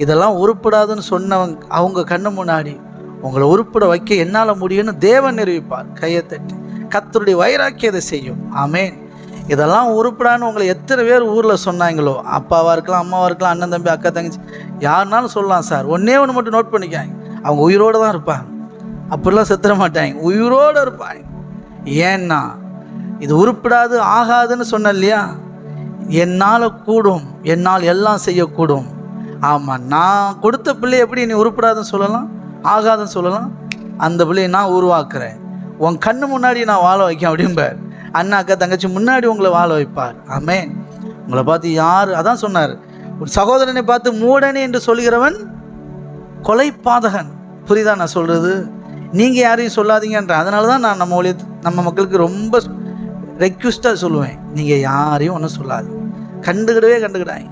இதெல்லாம் உருப்படாதுன்னு சொன்னவங்க அவங்க கண்ணு முன்னாடி உங்களை உருப்பட வைக்க என்னால் முடியும்னு தேவன் நிரூபிப்பார். கையை தட்டி கர்த்தருடைய வைராக்கியத்தை செய்யும். ஆமேன். இதெல்லாம் உருப்படான்னு உங்களை எத்தனை பேர் ஊரில் சொன்னாங்களோ, அப்பாவாக இருக்கலாம், அம்மாவாக இருக்கலாம், அண்ணன் தம்பி, அக்கா தங்கச்சி, யாருனாலும் சொல்லலாம் சார். ஒன்றே ஒன்று மட்டும் நோட் பண்ணிக்காங்க, அவங்க உயிரோடு தான் இருப்பாங்க. அப்படிலாம் செத்துற மாட்டாங்க, உயிரோடு இருப்பாங்க. ஏன்னா இது உருப்படாது ஆகாதுன்னு சொன்ன இல்லையா, என்னால் கூடும், என்னால் எல்லாம் செய்யக்கூடும். ஆமாம், நான் கொடுத்த பிள்ளை எப்படி நீ உருப்படாதுன்னு சொல்லலாம், ஆகாதுன்னு சொல்லலாம்? அந்த பிள்ளையை நான் உருவாக்குறேன், உன் கண்ணு முன்னாடி நான் வாழ வைக்கேன் அப்படிம்பார். அண்ணா அக்கா தங்கச்சி முன்னாடி உங்களை வாழ வைப்பார். ஆமேன். உங்களை பார்த்து யார், அதான் சொன்னார், ஒரு சகோதரனை பார்த்து மூடனே என்று சொல்கிறவன் கொலைபாதகன். புரியுதா நான் சொல்கிறது? நீங்கள் யாரையும் சொல்லாதீங்கன்ற. அதனால தான் நான் நம்ம மக்களுக்கு ரொம்ப ரெக்வெஸ்ட்டாக சொல்லுவேன், நீங்கள் யாரையும் ஒன்றும் சொல்லாதீங்க, கண்டுக்கிடவே கண்டுக்கிடாங்க.